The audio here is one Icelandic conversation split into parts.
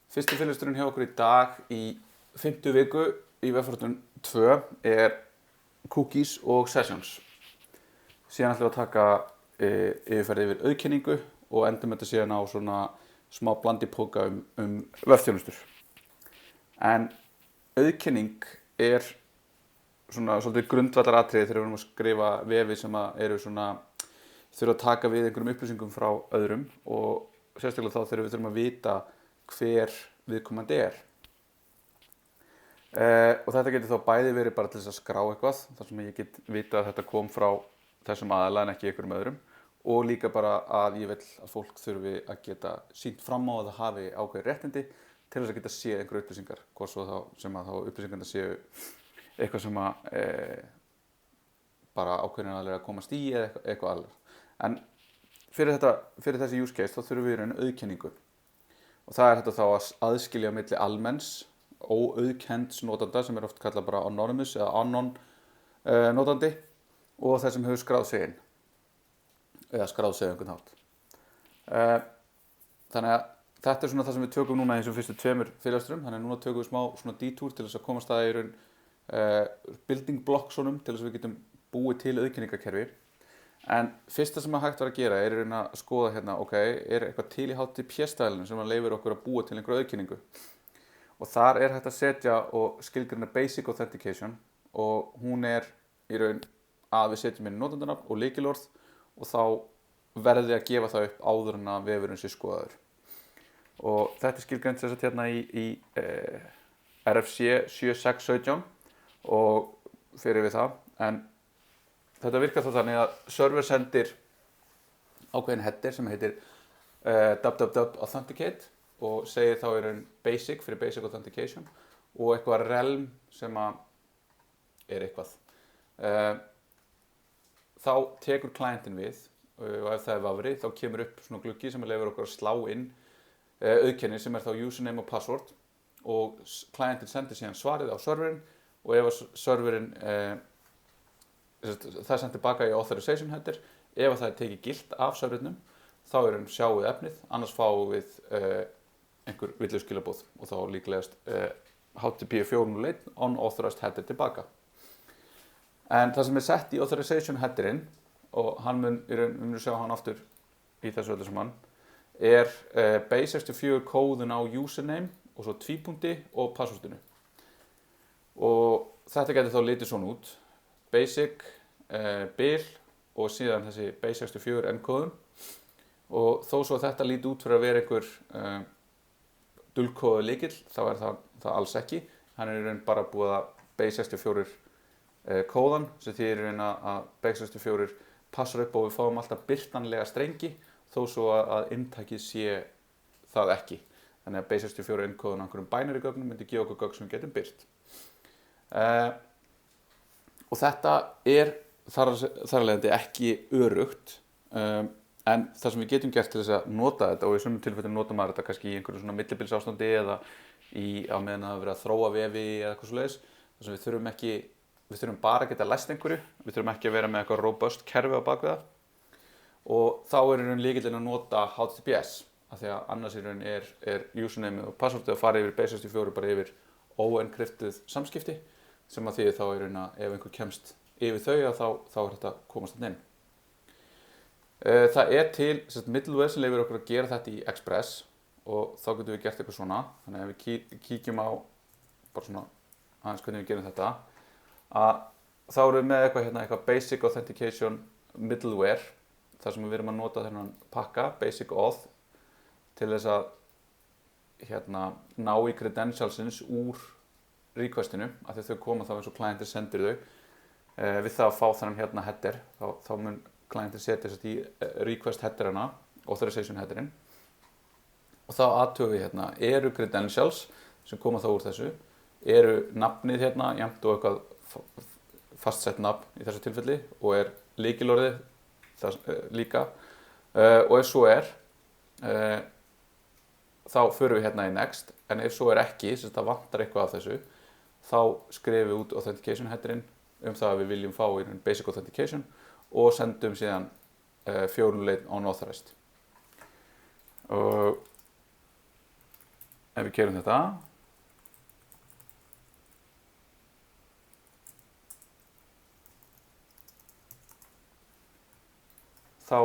Fyrsti fyrirlesturinn hjá okkur í dag í 5. viku í vegferðun 2 er cookies og sessions. Síðan ætlum við að taka yfirferð yfir auðkenningu og endum þetta síðan á svona smá blandipóka vefþjónustur. En auðkenning er svona svolítið grundvallaratriði þegar við erum að skrifa vefi sem eru svona þurfa að taka við einhverjum upplýsingum frá öðrum og sérstaklega þá þegar við þurfum að vita hver viðkomandi er. Og þetta getur þá bæði verið bara til þess að skrá eitthvað, þar sem ég get vita að þetta kom frá þessum aðila en ekki einhverjum öðrum, og líka bara að ég vil að fólk þurfi að geta sýnt fram á að það hafi ákveðin réttindi til þess að geta séð einhverju upplýsingar, hvort svo þá sem að þá upplýsingarna séu eitthvað sem að bara ákveðin aðlega að komast í eða eitthvað aðlega. En fyrir þessi use case þá þurfum við í raun auðkenningu. Og það er þetta þá að aðskilja milli almenns, óauðkennds notanda sem oft kallað bara anonymous eða anon notandi og þess sem hefur skráð sig inn eða skráð sig einhvern hátt. Þannig að þetta er svona það sem við tökum núna í þessum fyrstu 2 fyrirlesturum. Þannig að núna tökum við smá svona detour til þess að komast að í raun building blocksonum til þess að við getum búið til auðkenningakerfi. En fyrsta sem hægt var að gera er að skoða hérna, er eitthvað til í HTTP-stælinu sem leyfir okkur að búa til einhverju auðkenningu. Og þar er hægt að setja og skilgreina basic authentication og hún er í raun að við setjum inn notandanafn og lykilorð og þá verði að gefa það upp áður en að vefurinn sé skoðaður. Og þetta er skilgreint þess að hérna í RFC 7617 og fyrir við það, en þetta virkar þá þannig að server sendir ákveðin header sem heitir authenticate og segir þá í raun basic fyrir basic authentication og eitthvað realm sem er eitthvað. Þá tekur clientin við og ef það er vafri þá kemur upp svona gluggi sem leyfir okkur að slá inn auðkenni sem er þá username og password og clientin sendir síðan svarið á serverinn og ef serverinn það er sendt tilbaka í authorization header. Ef það er tekið gilt af serverinnum þá er sjáum við efnið, annars fáum við einhver villu skilaboð og þá líklegast HTTP 401 unauthorized header tilbaka. En það sem er sett í authorization headerinn og hann við munum sjá hann aftur í þessu öllu saman er base64 kóðun á username og svo tvípunkti og passwordinu. Og þetta getur þá litið svona út. Basic, bil og síðan þessi base64 enkóðun og þó svo að þetta líti út fyrir að vera einhver dulkóðu lykill þá er það alls ekki. Hann er í raun bara búið að base64 kóðan sem þýðir í raun að base64 passar upp og við fáum alltaf birtanlega strengi þó svo að inntækið sé það ekki. Þannig að base64 enkóðun á einhverjum binary gögnum myndi gefa okkur gögn sem við getum birt. Og þetta er þar af leiðandi ekki öruggt, en það sem við getum gert til þess að nota þetta og í sumum tilfellum nota maður þetta kannski í einhverju svona millibilsástandi eða á meðan að vera að þróa vefi eða eitthvað svoleiðis, þar sem við þurfum bara að geta læst einhverju, við þurfum ekki að vera með eitthvað robust kerfi á bakvið það og þá er í raun lykillinn að nota HTTPS af því að annars í raun er username og passwordið að fara yfir base64 bara yfir óencryptuð samskipti sem að þýðir þá í raun að ef einhver kemst yfir þau þá er þetta komast þarna inn. Það er til middleware sem leyfir okkur að gera þetta í Express og þá getum við gert eitthvað svona. Þannig að ef við kíkjum á bara svona aðeins hvernig við gerum þetta að þá erum við með eitthvað basic authentication middleware þar sem við erum að nota þennan pakka basic auth til þess að ná í credentialsins úr requestinu af því að þau koma þá eins og clientir sendir þau við það að fá þennan header þá mun clientir setja þess að í request headerina, authorization headerinn og þá athugum við eru credentials sem koma þá úr þessu, eru nafnið jafnt og eitthvað fastsett nafn í þessu tilfelli og er lykilorðið líka og ef svo þá förum við í next en ef svo er ekki, þess að það vantar eitthvað af þessu þá skrifum við út authentication headerinn það að við viljum fá í basic authentication og sendum síðan 401 unauthorized. ef við keyrum þetta þá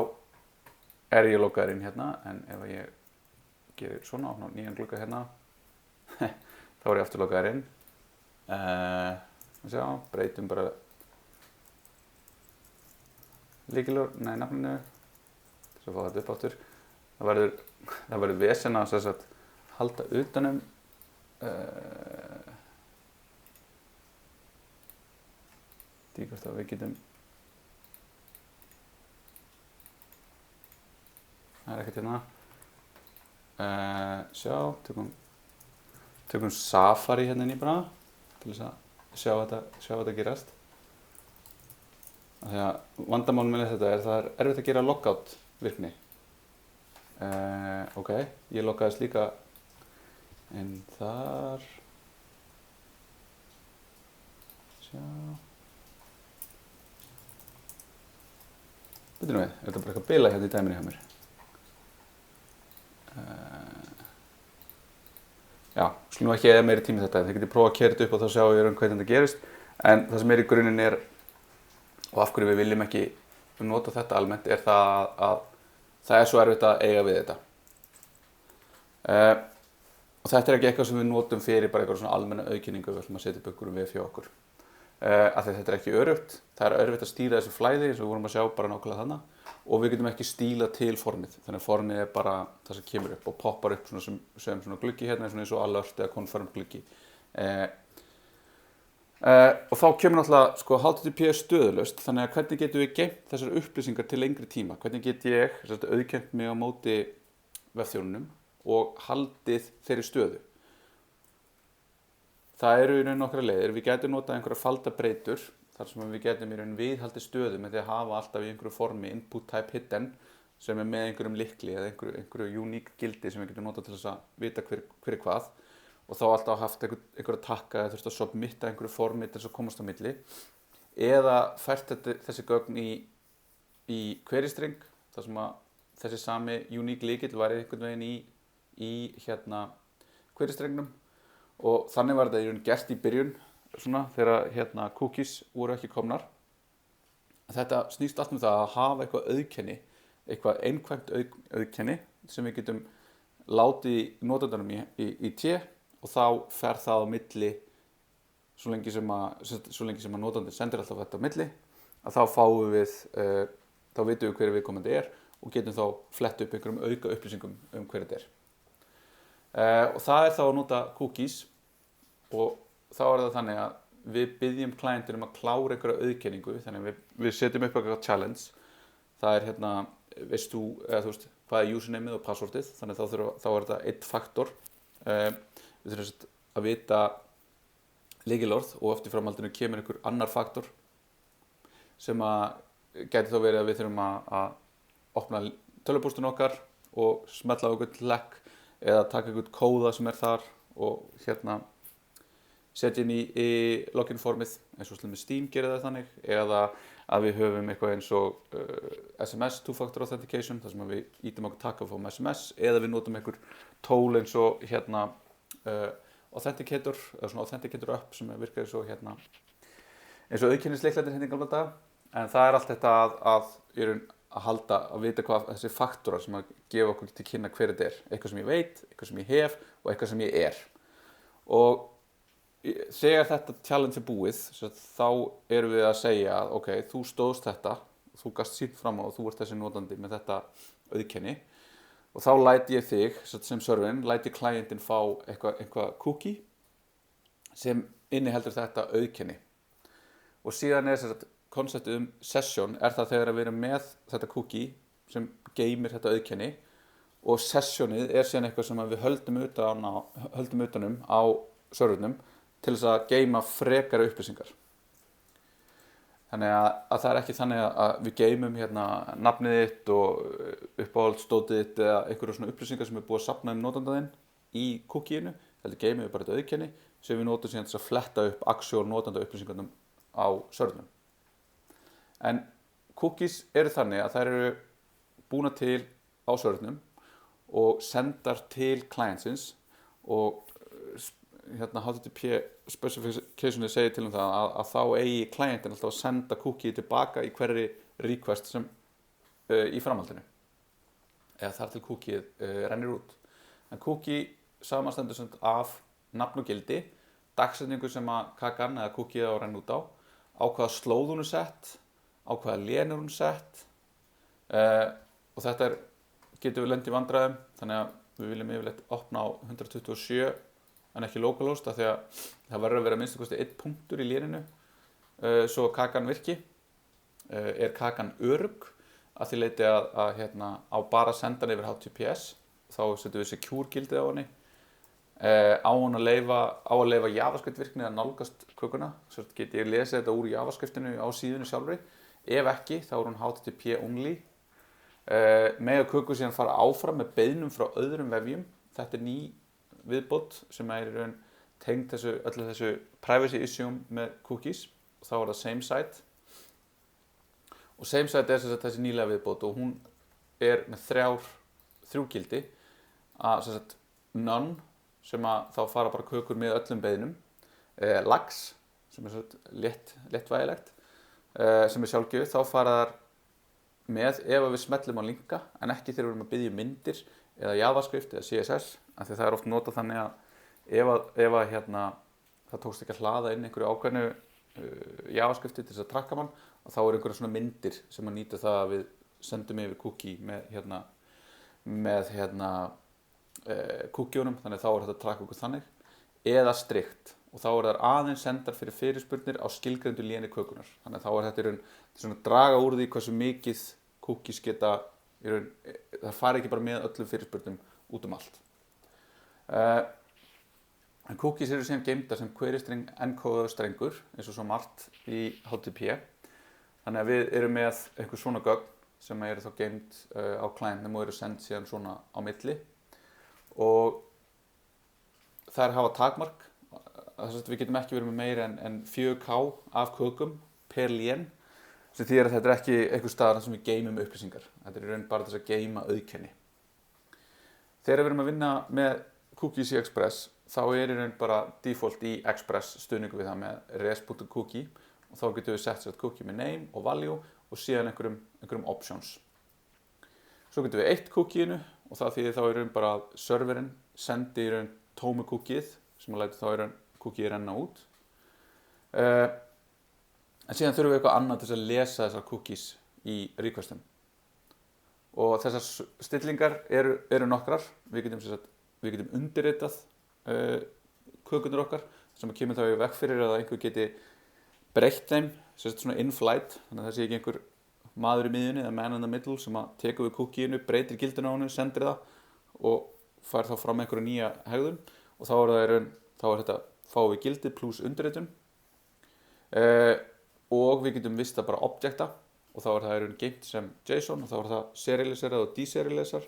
ég lokaður inn hérna, en ef ég gerir svona, opna nýjan glugga hérna þá ég aftur lokaður inn. Sjá, breytum bara nafninu til að fá þetta upp áttur. Það verður vesen að halda utanum því hvort að við getum það ekkert hérna. Sjá, tökum Safari hérna inn í bara til þess að sjá þetta gerast. Þegar vandamálum með þetta það er erfitt að gera loggout virkni. Ok, ég loggaðist líka inn þar. Sjá. Bíddu nú við, þetta bara eitthvað bila hérna í dæminu hjá mér. Já, skulum ekki eða meiri tími þetta, en þið getið prófað að keyra þetta upp og þá sjáum við hvernig þetta gerist. En það sem í grunninn er, og af hverju við viljum ekki nota þetta almennt, er það að það er svo erfitt að eiga við þetta. Og þetta er ekki eitthvað sem við notum fyrir bara eitthvað svona almenna auðkenningu við ætlum að setja upp einhverjum við fyrir okkur. Af því þetta er ekki öruggt, það er erfitt að stýra þessu flæði eins og við vorum að sjá bara nákvæmlega þarna og við getum ekki stíla til formið, þannig að formið er bara það sem kemur upp og poppar upp svona sem svona gluggi hérna eins og alert eða confirm gluggi. Og þá kemur náttúrulega HTTP stöðulaust, þannig að hvernig getum við geymt þessar upplýsingar til lengri tíma, hvernig get ég auðkennt mig á móti vefþjónunum og haldið þeirri stöðu. Það eru í raun nokkrar leiðir, við getum notað einhverja faldabreytur þar sem við getum í raun viðhaldið stöðu með því að hafa alltaf í einhverju formi input type hidden sem er með einhverjum lykli eða einhverju unique gildi sem við getum notað til þess að vita hver hvað og þá alltaf haft einhverja takka eða þurft að submitta einhverju formi til þess að komast á milli eða fært þessi gögn í query string þar sem að þessi sami unique lykill væri einhvern veginn í query stringnum. Og þannig var þetta í raun gert í byrjun svona þegar cookies voru ekki komnar. Þetta snýst allt það að hafa eitthvað auðkenni, eitthvað einkvæmt auðkenni sem við getum látið notandanum í té og þá fer það á milli svo lengi sem að notandinn sendir alltaf þetta á milli að þá fáum við, þá vitum við hver viðkomandi er og getum þá flett upp einhverjum auka upplýsingum hver þetta er. Og það er þá að nota cookies og þá er það þannig að við byggjum klientin að klára einhverja auðkenningu, þannig að við setjum upp eitthvað challenge. Það er veist þú hvað er usernameið og passwordið, þannig að þá er þetta einn faktor. Við þurfum að vita lykilorð og eftir framhaldinu kemur einhver annar faktor sem að gæti þá verið að við þurfum að opna tölvupóstinn okkar og smella á einhvern legg eða taka einhvern kóða sem er þar og setja inn í login formið eins og með Steam gerir það þannig eða að við höfum eitthvað eins og SMS, two-factor authentication þar sem við ítum okkur taka og fáum SMS eða við notum einhver tól eins og authenticator eða svona authenticator app sem virkar eins og eins og auðkennisleiklætir hérna í gamla daga en það er allt þetta að vita hvað þessi faktorar sem að gefa okkur til kynna hver þetta er eitthvað sem ég veit, eitthvað sem ég hef og eitthvað sem ég er og þegar þetta challenge er búið þá erum við að segja að ok, þú stóðst þetta þú gast sýnt fram á og þú ert þessi notandi með þetta auðkenni og þá læti ég þig sem serverinn, læti klientinn fá eitthvað cookie sem inniheldur þetta auðkenni og síðan er konceptið session er það þegar við erum með þetta cookie sem geymir þetta auðkenni og sessionið er síðan eitthvað sem við höldum utanum á servernum til þess að geyma frekari upplýsingar. Þannig að það er ekki þannig að við geymum nafnið þitt og uppáhaldsdótið þitt eða einhverju svona upplýsingar sem er búið að safna notandaðinn í cookieinu, heldur geymum við bara þetta auðkenni sem við notum síðan til að fletta upp actual notanda upplýsingarnum á servernum. En cookies eru þannig að þær eru búnar til á servernum og sendar til clientsins og hérna HTTP specificationið segir til það að þá eigi klientin alltaf að senda cookie tilbaka í hverri request sem í framhaldinu eða þar til cookie rennir út. En cookie samanstendur sem af nafn og gildi, dagsetningu sem að kakan eða cookie á að renna út á hvaða slóð hún er sett, á hvaða lén er hún sett og þetta getur við lent í vandræðum, þannig að við viljum yfirleitt opna á 127 en ekki localhost af því að það verður að vera minnst kosti 1 punktur í léninu svo kakan virki. Er kakan örugg að því leiti að hérna, á bara sendan yfir HTTPS, þá setjum við secure gildið á henni. Á að leyfa JavaScript virkni að nálgast kökuna, svo get ég lesið þetta úr JavaScriptinu á síðunni sjálfri. Ef ekki, þá er hún HTTP only. Með að köku síðan fara áfram með beiðnum frá öðrum vefjum. Þetta er ný viðbót sem er í raun tengd öllu þessu privacy issue með cookies. Og þá er það same site. Og same site er þessi nýlega viðbót og hún er með þrjú gildi að none sem að þá fara bara kökur með öllum beiðnum, lax sem er léttvægilegt sem er sjálfgefið, þá fara þar með ef við smellum á linka en ekki þegar við erum að biðja myndir eða JavaScript eða CSS af því það er oft notað þannig að ef hérna, það tókst ekki að hlaða inn einhverju ákveðnu JavaScripti til þess að trakka mann og þá er einhverja svona myndir sem að nýta það að við sendum yfir cookie með cookieunum, þannig að þá er þetta að trakka okkur þannig eða strikt og þá er það aðeins sendar fyrir fyrirspurnir á skilgreindu léni kökunar, þannig að þá er þetta í raun svona að draga úr því hversu mikið cookies geta í raun, það fari ekki bara með öllum fyrirspurnum út um allt. En cookies eru síðan geymdar sem query string encoded strengur eins og svo margt í HTTP. Þannig að við erum með einhver svona gögn sem eru þá geymd á klientnum og eru send síðan svona á milli. Og þær hafa takmark. Þess að við getum ekki verið með meira en 4K af kökum per lén. Sem þýðir að þetta er ekki einhver staðar sem við geymum upplýsingar. Þetta er í raun bara þess að geyma auðkenni. Þegar við erum að vinna með cookies í Express þá er í raun bara default í Express stuðningu við það með res.cookie og þá getum við sett cookie með name og value og síðan einhverjum options. Svo getum við eytt cookieinu og það þýðir þá í raun bara að serverinn sendi í raun tómu cookieið sem að læta þá í raun cookieið renna út. En síðan þurfum við eitthvað annað til að lesa þessar cookies í requestum. Og þessar stillingar eru nokkrar. Við getum undirritað kökurnar okkar sem kemur þá í veg fyrir að einhver geti breytt þeim, svona in-flight, þannig að það sé ekki einhver maður í miðjunni eða man in the middle sem að tekur við cookieinu, breytir gildinu á hennu, sendir það og fær þá fram einhverja nýja hegðun og þá er þetta fá við gildið pluss undirritun og við getum vista bara objekta og þá er það geymt sem JSON og þá er það serialiserað og deserialisar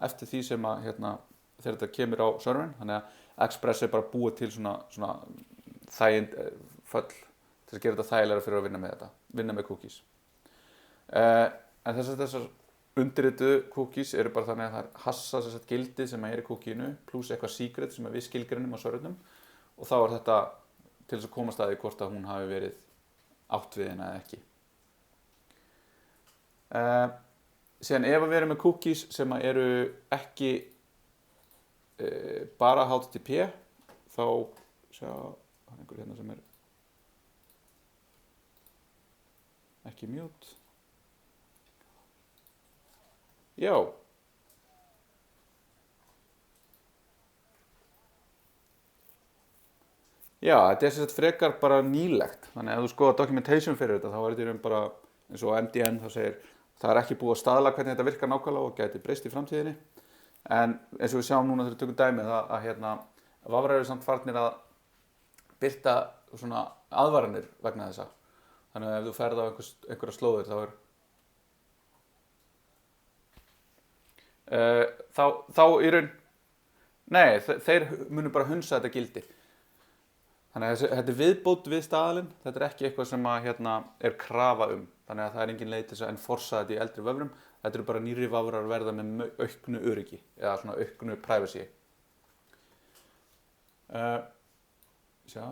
eftir því sem að þegar þetta kemur á serverinn, þannig að Express er bara búið til svona föll til að gera þetta þægilega fyrir að vinna með cookies. En þessar undirrituðu cookies eru bara þannig að það hassa gildið sem er í cookieinu pluss eitthvað secret sem við skilgreinum á servernum og þá er þetta til þess að komast að því hvort að hún hafi verið átt við henni eða ekki. Síðan ef við erum með cookies sem eru ekki bara HTTP þá það er einhver hérna sem er ekki mute. Já. Já, þetta er frekar bara nýlegt. Þannig að ef þú skoðar documentation fyrir þetta þá er þetta bara eins og MDN þá segir það er ekki búið að staðla hvernig þetta virkar nákvæmlega og gæti breyst í framtíðinni. En eins og við sjáum núna þegar við tökum dæmið að vafrar eru samt farnir að birta svona aðvaranir vegna þessa. Þannig að ef þú ferð á einhverja slóðir þá í raun nei, þeir munu bara hunsa þetta gildi. Þannig að þetta er viðbót við staðalinn, þetta er ekki eitthvað sem að er krafa Þannig að það er engin leið til þess að enforsa þetta í eldri vöfrum. Þetta eru bara nýrri vafrar verða með auknu öryggi eða svona auknu privacy. Sjá.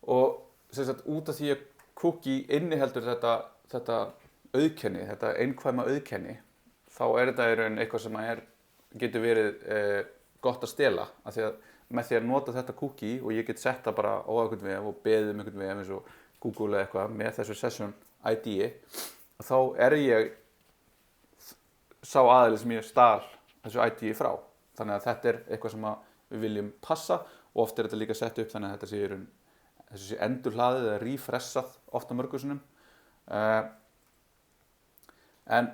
Og sem sagt út af því að cookie inniheldur þetta auðkenni, þetta einkvæma auðkenni, þá þetta í raun eitthvað sem getur verið gott að stela, af því að með því að nota þetta cookie og ég get sett það bara á einhvern vef og beðið einhvern vef eins og Google eða eitthvað með þessu session ID-i, þá ég sá aðili sem ég stal þessu ID-i frá. Þannig að þetta eitthvað sem við viljum passa og oft þetta líka sett upp þannig að þetta sé í raun þessu sé endurhlaðið eða refreshað oft á mörgursunum. En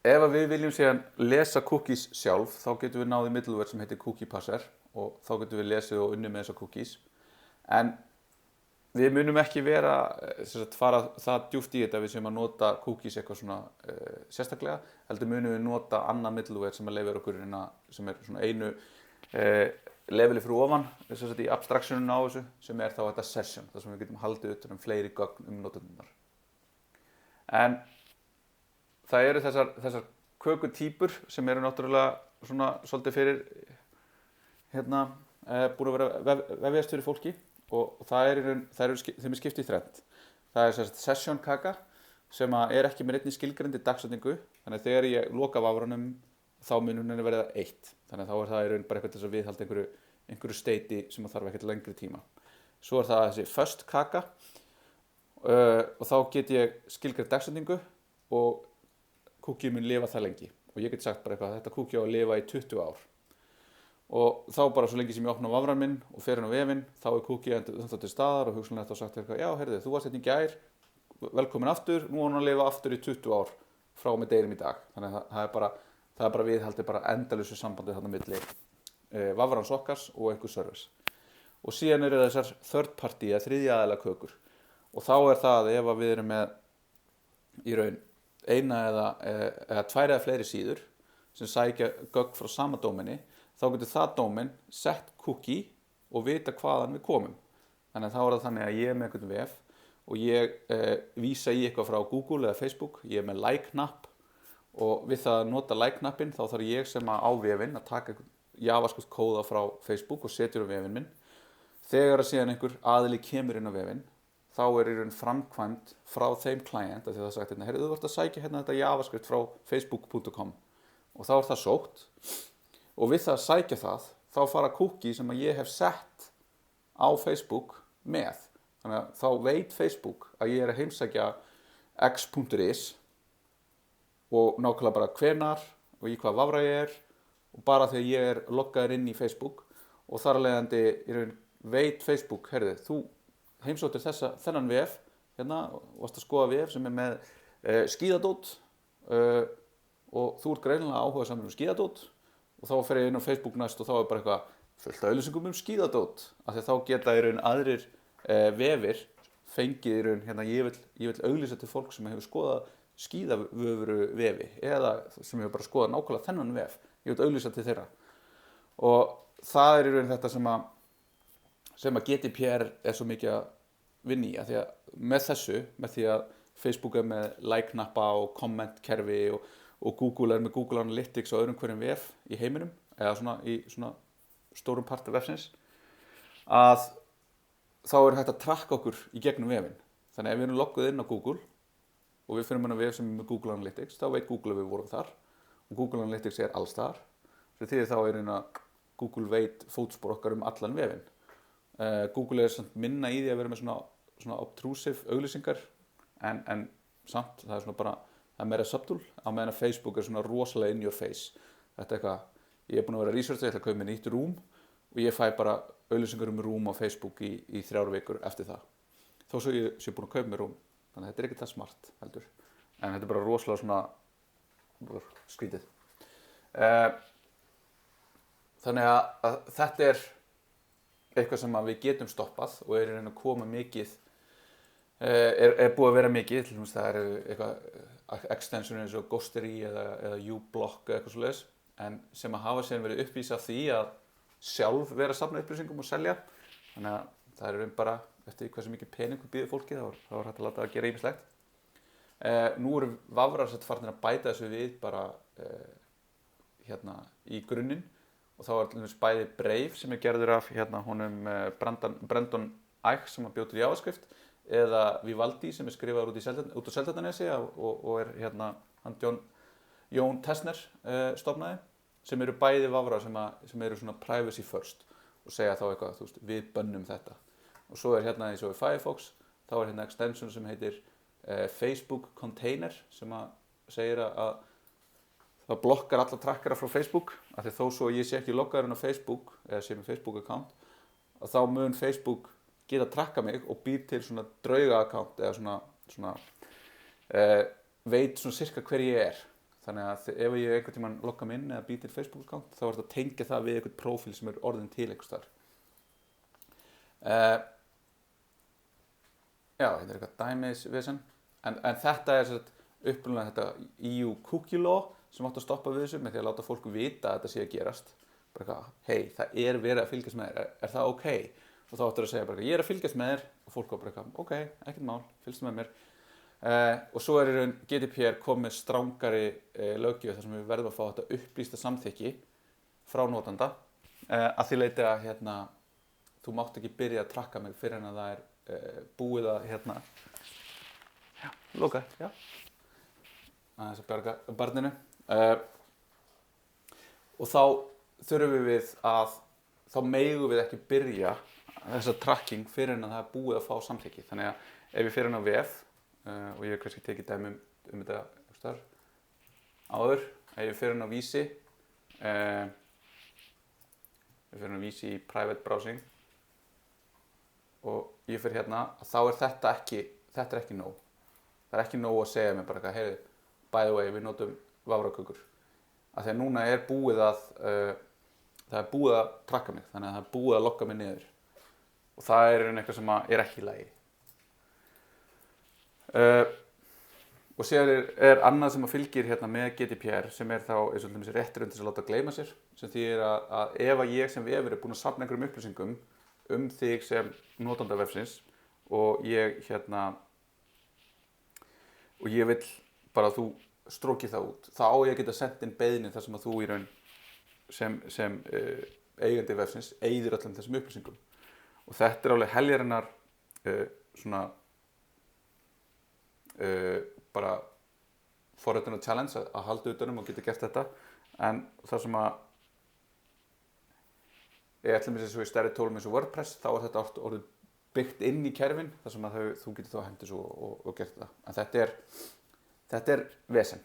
ef við viljum síðan lesa cookies sjálf, þá getum við náð í middleware sem heitir Cookie Parser og þá getum við lesið og unnið með þessar cookies. En við munum ekki fara það djúpt í þetta við sem að nota cookies eitthvað svona sérstaklega, heldur munum við nota annað middleware sem leyfir okkur sem svona einu leveli fyrir ofan, í abstractioninu á þessu, sem þá þetta session, þar sem við getum haldið utan fleiri gögn notendur. En það eru þessar kökutýpur sem eru náttúrulega svona svolítið fyrir búin að vera vefjast fyrir fólki og þeim skipt í þrennt. Það session kaka sem ekki með neinni skilgreindi dagsetningu, þannig að þegar ég loka vafranum þá mun hún verða 1. Þannig að þá það í raun bara eitthvað til að viðhalda einhverju steiti sem þarf ekkert lengri tíma. Svo það þessi first kaka og þá get ég skilgreint dagsetningu og cookie mun lifa það lengi. Og ég get sagt bara eitthvað, þetta cookie á að lifa í 20 ár. Og þá bara svo lengi sem ég opna vafran minn og fer inn á vefinn, þá cookie ennþá til staðar og hugsanlega þá sagt eitthvað, já, heyrðu, þú varst hérna í gær, velkomin aftur, nú hún að lifa aftur í 20 ár frá með deginum í dag. Þannig að það bara viðhaldi bara endalausu sambandi þarna milli vafrans okkars og einhver service. Og síðan eru þessar third party eða þriðja aðila kökur. Og þá það ef við erum með í raun eina eða tvær eða fleiri síður sem sækja gögn frá sama dómeni, þá getur það dómen sett cookie og vita hvaðan við komum. Þannig að þá það þannig að ég með einhvern vef og ég vísa í eitthvað frá Google eða Facebook, ég með like-knapp og við það að nota like-knappinn þá þarf ég sem á vefinn að taka einhvern JavaScript kóða frá Facebook og setjur á vefinn minn. Þegar síðan einhver aðili kemur inn á vefinn, þá í raun framkvæmd frá þeim client, af því það sagt heyrðu, þú ert að sækja þetta JavaScript frá facebook.com og þá það sótt og við það að sækja það, þá fara cookie sem að ég hef sett á Facebook með. Þannig að þá veit Facebook að ég að heimsækja x.is og nákvæmlega bara hvenar og í hvað vafra ég og bara þegar ég loggaður inn í Facebook og þar af leiðandi í raun veit Facebook, heyrðu, þú heimsóttir þennan vef hérna og varst að skoða vef sem með skíðadót og þú ert greinilega áhugasamur skíðadót og þá fer ég inn á Facebook næst og þá bara eitthvað fullt af auglýsingum skíðadót af því þá geta í raun aðrir vefir fengið í raun hérna ég vil auglýsa til fólk sem hefur skoðað skíðavöfru vefi eða sem hefur bara skoðað nákvæmlega þennan vef, ég vil auglýsa til þeirra og það í raun þetta sem að GDPR svo mikið að vinna í að því að með því að Facebook með like-knappa og comment-kerfi og Google með Google Analytics og öðrum hverjum vef í heiminum eða svona í svona stórum parti vefsins að þá hægt að trakka okkur í gegnum vefinn. Þannig ef við erum logguð inn á Google og við finnum vef sem með Google Analytics, þá veit Google að við vorum þar og Google Analytics alls þar. Því þá að Google veit fótspor okkar allan vefinn. Google samt minna í því að vera með svona obtrusive auglýsingar en samt það svona bara það meira subtle á meðan að Facebook svona rosalega in your face. Þetta eitthvað, ég búin að vera research, ég ætla að kaupa mér nýtt rúm og ég fæ bara auglýsingar rúm á Facebook í 3 vikur eftir það. Þó svo ég sé búin að kaupa mér rúm. Þannig að þetta ekki það smart heldur. En þetta bara rosalega svona skrítið. Þannig að þetta eitthvað sem við getum stoppað og í raun að koma mikið búið að vera mikið, til dæmis það eitthvað extensionir eins og Ghostery eða uBlock eða eitthvað svoleiðis en sem að hafa síðan verið uppvísa af því að sjálf vera að safna upplýsingum og selja þannig að það raun bara eftir hversu mikið peningur býður fólki þá hægt að láta það gera ýmislegt. Nú eru vafrar farnir að bæta þessu við bara í grunninn og þá til dæmis bæði Brave sem gerður af honum Brandon Eich sem bjó til JavaScript eða Vivaldi sem skrifaður út á Seltjarnarnesi og hann Jón Tessner stofnaði sem eru bæði vafrar sem eru svona privacy first og segja þá eitthvað, við bönnum þetta og svo eins og í Firefox þá extension sem heitir Facebook Container sem segir að það blokkar alla trackera frá Facebook af því þó svo ég sé ekki loggaður inn á Facebook eða sé með Facebook account að þá mun Facebook geta tracka mig og býr til svona drauga account eða svona veit svona cirka hver ég þannig að ef ég einhvern tímann logga mig inn eða býr til Facebook account þá þetta að tengja það við einhvern prófíl sem orðin til einhvers þar já, þetta eitthvað dæmisvesen en þetta upprunalega þetta EU cookie law sem átt að stoppa við þessu með því að láta fólk vita að þetta sé að gerast bara eitthvað, hei, það verið að fylgjast með þér, er það ok? Og þá áttur að segja bara, ég að fylgjast með þér og fólk var bara eitthvað, ok, ekkert mál, fylgst með mér og svo í raun GDPR komið strangari löggjöf þar sem við verðum að fá þetta upplýsta samþykki frá notanda að því leyti að þú mátt ekki byrja að trakka mig fyrir en að það búið að já, loka, já aðeins að bjarga barninu og þá þurfum við þá megum við ekki byrja þessa tracking fyrir en að það búið að fá samþykki þannig að ef ég fyrir inn á VF og ég hef kannski tekið dæmi þetta áður ef ég fyrir inn á Vísi ég fyrir inn á Vísi í private browsing og ég fyrir þá þetta ekki nóg það ekki nóg að segja mér bara heyri, by the way, við notum vafrakökur af því að núna búið að það búið að tracka mig þannig að það búið að logga mig niður og það eitthvað sem ekki í lagi og síðan annað sem fylgir með GDPR sem þá eins og þessi rétturinn til að láta gleyma sér sem þýðir að ef að ég sem vefur búinn að safna einhverjum upplýsingum þig sem notanda vefsins og ég vill bara að þú strókið það út þá á ég að geta sendt inn beiðni þar sem að þú í raun sem eigandi vefsins eyðir öllum þessum upplýsingum og þetta alveg heljarinnar bara forritunarchallenge challenge að halda utanum og geta gert þetta en það sem að ætlum eins og í stærri tólum eins og WordPress þá þetta orðið byggt inn í kerfin þar sem að þú getur þá hendur svo og gert það en þetta vesen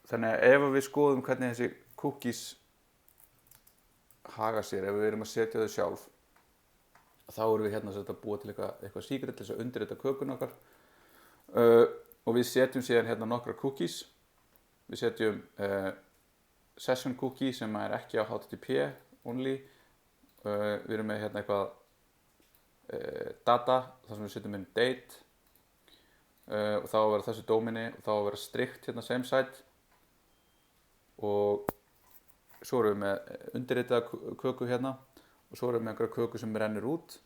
þannig að ef við skoðum hvernig þessi cookies haga sér ef við erum að setja þau sjálf þá erum við að búa til eitthvað secret til þess að undirrita kökun okkar og við setjum síðan nokkra cookies við setjum session cookie sem ekki á HTTP only við erum með eitthvað data þar sem við setjum inn date og þá að vera þessu dómini og þá að vera strict same site og svo erum við með undirritaða köku og svo erum við með einhverja köku sem rennur út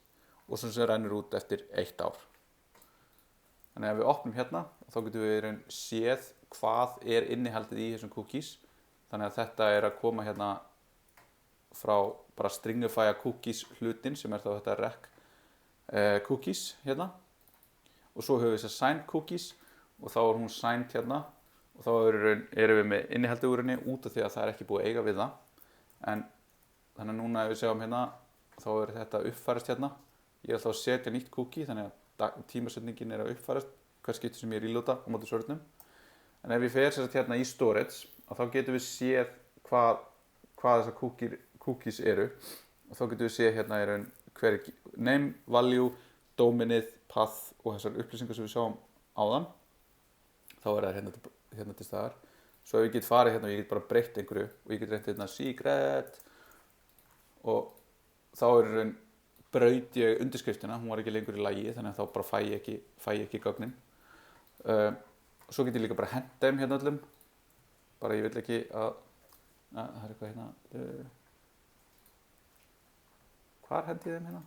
og sem rennur út eftir 1 ár þannig að ef við opnum þá getum við séð hvað innihaldið í þessum cookies þannig að þetta að koma frá bara stringifæja cookies hlutin sem þá þetta rec cookies og svo höfum við þessar signed cookies og þá hún signed og þá erum við með innihaldið úr henni út af því að það ekki búið að eiga við það en þannig að núna ef við sjáum þá þetta uppfærist ég þá að setja nýtt cookie þannig að tímasetningin að uppfærast hver skipti sem ég reloada á móti sörnum en ef ég fer í storage þá getum við séð hvað þessar cookies eru og þá getum við séð hver name, value, dominið, path og þessar upplýsingar sem við sjáum áðan þá það til staðar svo ef ég get farið og ég get bara breytt einhverju og ég get reynt secret og þá braut ég undirskriftina, hún var ekki lengur í lagi þannig að þá bara fæ ég ekki gögnin svo get ég líka bara hent þeim öllum bara ég vil ekki að það eitthvað hvar hendi ég þeim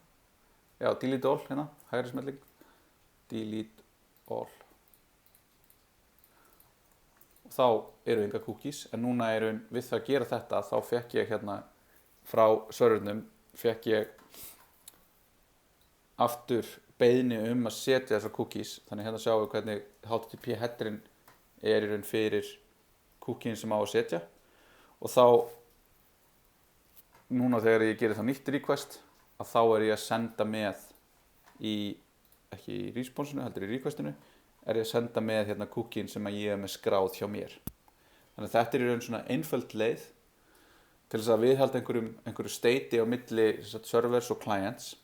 já, delete all hægri smelling delete all þá eru enga cookies, en núna við það að gera þetta þá fekk ég hérna frá servernum fekk ég aftur beiðni að setja þessar cookies, þannig hérna sjáum við hvernig HTTP headerinn í raun fyrir cookiein sem á að setja og þá núna þegar ég gerir þá nýtt request að þá ég að senda með ekki í responsinu heldur í requestinu ég að senda með hérna cookiein sem að ég með skráð hjá mér. Þannig að þetta í raun svona einföld leið til þess að viðhalda einhverju state á milli servers og clients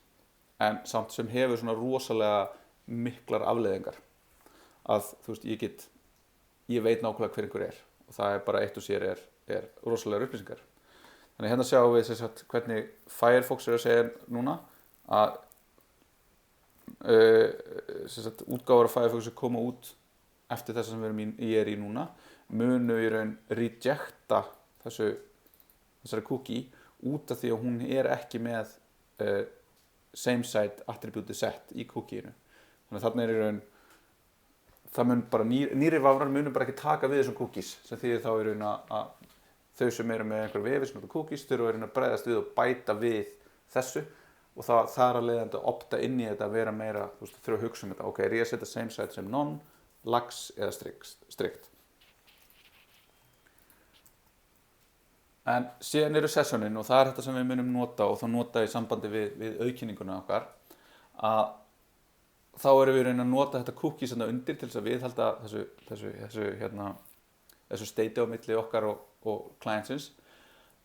en samt sem hefur svona rosalega miklar afleiðingar að þú veist ég veit nákvæmlega hver einhver og það bara eitt og sér rosalega upplýsingar. Þannig hérna sjáum við sagt, hvernig Firefox að segja núna að sagt, útgáfur af Firefox koma út eftir þess sem ég í núna munu í raun rejecta þessari cookie út af því að hún ekki með same site attribute set í cookieinu. Þannig að þarna í raun það mun bara nýri vafrar munu bara ekki taka við þessum cookies sem þýðir þá í raun að þau sem eru með einhver vefi sem notar cookies þurfa að bregðast við og bæta við þessu og það er að leiðandi að opta inn í þetta að vera meira þú veist þurfa að hugsa þetta ok, ég að setja same site sem non, lax eða strict. En síðan eru sessionin og það þetta sem við munum nota og þá nota í sambandi við auðkynninguna okkar að þá erum við að nota þetta cookies undir til þess að viðhalda þessu state á milli okkar og clientsins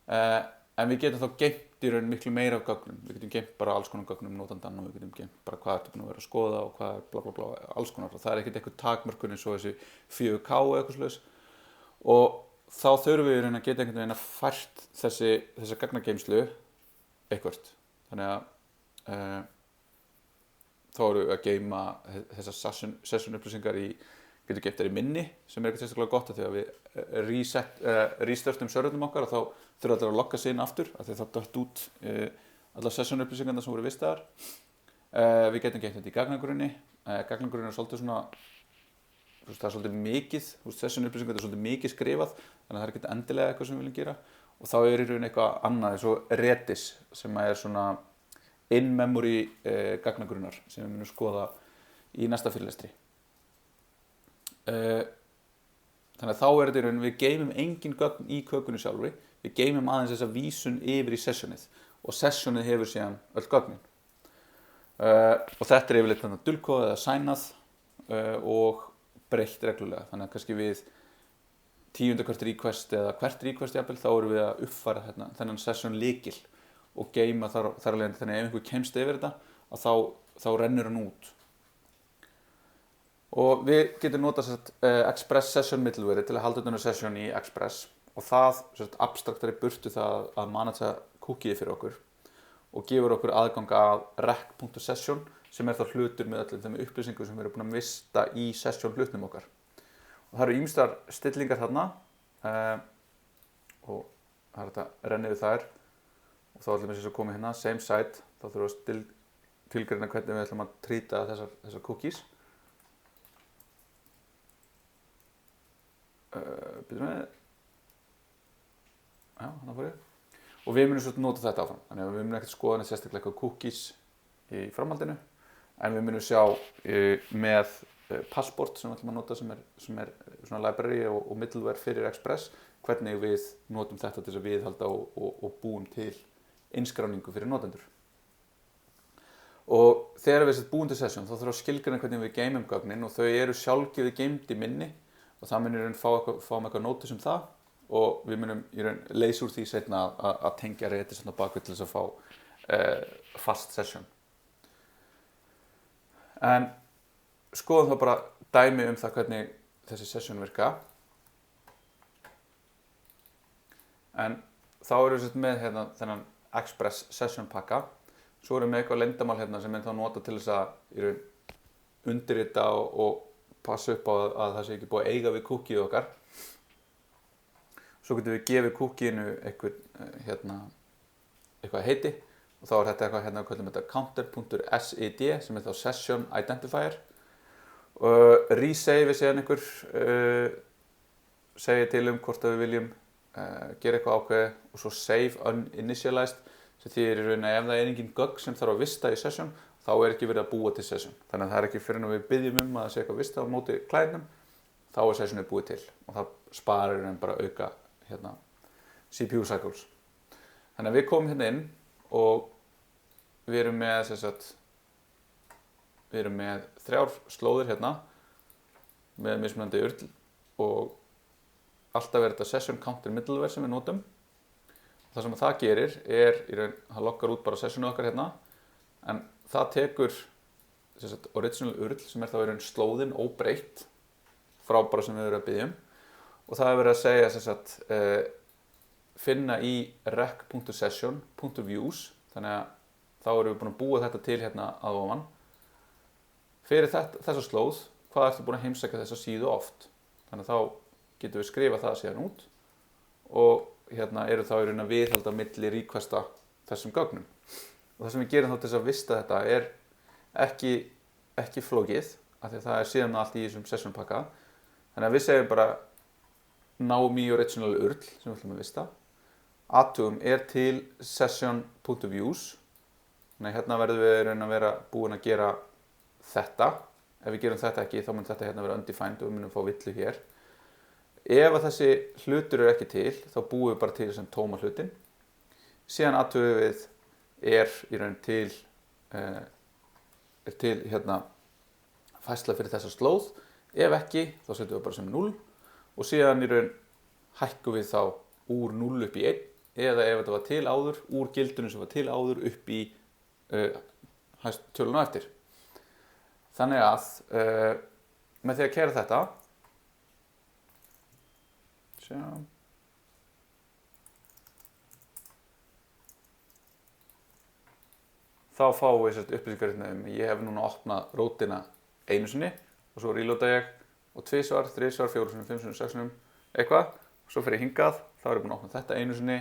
en við getum þá geymt í raun miklu meira af gögnum. Við getum geymt bara alls konar gögnum notandann og við getum geymt bara hvað ertu búin að vera að skoða og hvað bla bla bla alls konar og það ekkert eitthvað takmörkun eins og þessi 4K eða eitthvað svoleiðis og þá þurfum við að geta einhvern veginn að fært þessa gagnageymslu eitthvað. Þannig að þá erum við að geyma þessar session upplýsingar getum geymt þær í minni sem ekkert sérstaklega gott af því að við restartum servernum okkar og þá þurfa allir að logga sig inn aftur af því að það dött út allar session upplýsingarna sem voru vistaðar. Við getum geymt þetta í gagnagrunni. Gagnagrunni svolítið svona það svolítið mikið, session upplýsingar svolítið mikið skrifað þannig að það ekkert endilega eitthvað sem við viljum gera og þá í raun eitthvað annað eins og Redis sem svona in-memory gagnagrunnar sem við munum skoða í næsta fyrirlestri. Þannig að þá þetta í raun við geymum engin gögn í kökunni sjálfri, við geymum aðeins þessa vísun yfir í sessionið og sessionið hefur síðan öll gögnin. Og þetta yfirleitt þannig dulkóð eða signað og breytt reglulega. Þannig að kannski við 10. hvert request eða hvert request jafnvel þá erum við að uppfæra þennan session lykil og geyma þar að leiðandi þannig að ef einhver kemst yfir þetta að þá rennur hann út. Og við getum notað Express Session middleware til að halda utan um session í Express og það abstraktar í burtu það að managea cookieið fyrir okkur og gefur okkur aðgang að rec.session sem þá hlutur með öllum þeim upplýsingum sem við erum búin að vista í session hlutnum okkar. Og það eru ýmsar stillingar þarna og það er þetta rennið við þær og þá ætlum við að koma hérna same site, þá þurfum við að tilgreina hvernig við ætlum að trýta þessar cookies. Byrjum við já, þannig fór ég og við munum svolítið nota þetta áfram þannig að við munum ekkert skoða neitt sérstaklega eitthvað cookies í framhaldinu en við munum sjá með Passport sem við ætlum að nota sem er svona library og middleware fyrir Express hvernig við notum þetta til þess að viðhalda og búum til innskráningu fyrir notendur. Og þegar við búum til session þá þurfum að skilgreina hvernig við geymum gögnin og þau eru sjálfgefið geymd í minni og það munum fáum eitthvað nótis það og við munum leysa úr því seinna að tengja Redis bakvið til þess að fá fast session. En skoðum þá bara dæmi það hvernig þessi session virka. En þá erum við með þennan Express session pakka. Svo erum við með eitthvað leyndamál sem þá nota til þess að undirrita og passa upp á að það sé ekki búið að eiga við cookieið okkar. Svo getum við gefið cookieinu eitthvað heiti og þá þetta eitthvað við kallum þetta counter.sed sem þá session identifier. Resave síðan einhver segja til hvort að við viljum gera eitthvað ákveðið og svo save uninitialized sem þýðir í rauninni að ef það er engin gögn sem þarf að vista í session þá er ekki verið að búa til session. Þannig að það er ekki fyrir að við byggjum að það sé eitthvað vista á móti clientnum, þá er sessionið búið til og það sparir en bara auka CPU cycles. Þannig að við komum hérna inn og við erum með 3 slóðir hérna með mismunandi url og alltaf er þetta session counter middleware sem við notum. Það sem það gerir það loggar út bara sessionu okkar hérna en það tekur original url sem þá í raun slóðin óbreytt frá bara sem við erum að biðja og það er verið að segja finna í rec.session.views þannig að þá erum við búin að búa þetta til hérna að ofan. Fyrir þessa slóð, hvað ertu búin að heimsækja þessa síðu oft? Þannig að þá getum við skrifa það síðan út og hérna eru þá í raun að viðhalda milli requesta þessum gögnum. Og það sem við gerum þá til þess að vista þetta er ekki flókið, af því að það er síðan allt í þessum session pakka. Þannig að við segjum bara náum í original url sem við ætlum að vista. Athugum til session.views. Þannig að hérna verðum við raun að vera búin að gera þetta. Ef við gerum þetta ekki þá mun þetta hérna vera undefined og við munum fá villu hér. Ef að þessi hlutur eru ekki til þá búum við bara til sem tóma hlutin. Síðan athugum við í raun til hérna færsla fyrir þessa slóð. Ef ekki þá setjum við bara sem 0 og síðan í raun hækkum við þá úr 0 upp í 1 eða ef þetta var til áður úr gildinu sem var til áður upp í töluna eftir. Þannig að með því að keyra þetta þá fáum við upplýsingar ég hef núna opnað rótina einu sinni og svo reloada ég og 2 svar, 3 svar, 4 sinni, 5 sinni, 6 sinni eitthvað og svo fer ég hingað þá er ég búin að opna þetta einu sinni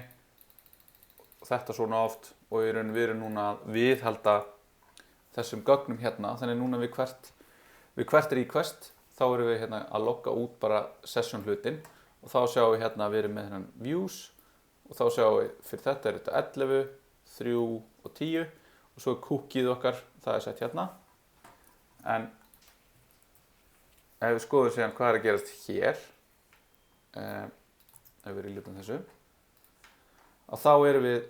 og þetta svona oft og við erum núna að viðhalda þessum gögnum hérna þannig núna við hvert request þá erum við hérna að logga út bara session hlutin og þá sjáum við hérna að við erum með hérna views og þá sjáum við fyrir þetta er þetta 11, 3 og 10 og svo er cookieð okkar, það er sett hérna en ef við skoðum síðan hvað er að gerast hér ef við reloadum þessu að þá erum við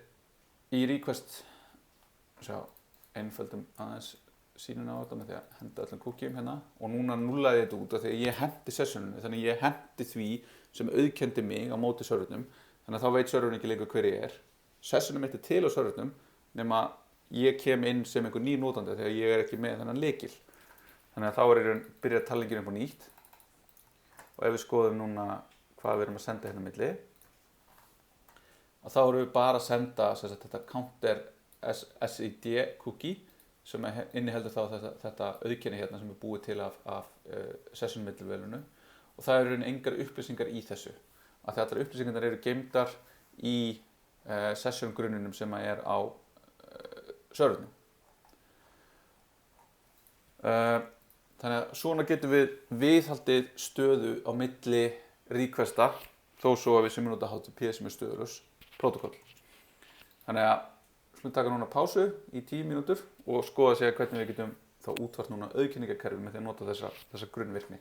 í request einföldum aðeins sýnuna á þetta með því að henda öllum cookiem hérna og núna nullaði þetta út af því að ég hendi sessioninu þannig að ég hendi því sem auðkenndi mig á móti servernum þannig að þá veit serverinn ekki lengur hver ég er. Sessionum mitt er til á servernum nema ég kem inn sem einhver ný notandi þegar ég er ekki með þennan lykil. Þannig að þá byrjar talningin upp á nýtt og ef við skoðum núna hvað við erum að senda hérna milli að þá erum við bara að senda þetta counter SID cookie sem inniheldur þá þetta auðkenni hérna sem er búið til af session middleware-unu og það eru engar upplýsingar í þessu að allar upplýsingarnar eru geymdar í session grunninum sem er á servernum. Þannig að svona getum við viðhaldið stöðu á milli requesta þó svo að við sem nota HTTP sem er stöðulaus prótókoll. Þannig að við taka núna pásu í 10 mínútur og skoða sér hvernig við getum þá útfært núna auðkenningakerfi með því að nota þessa grunnvirkni.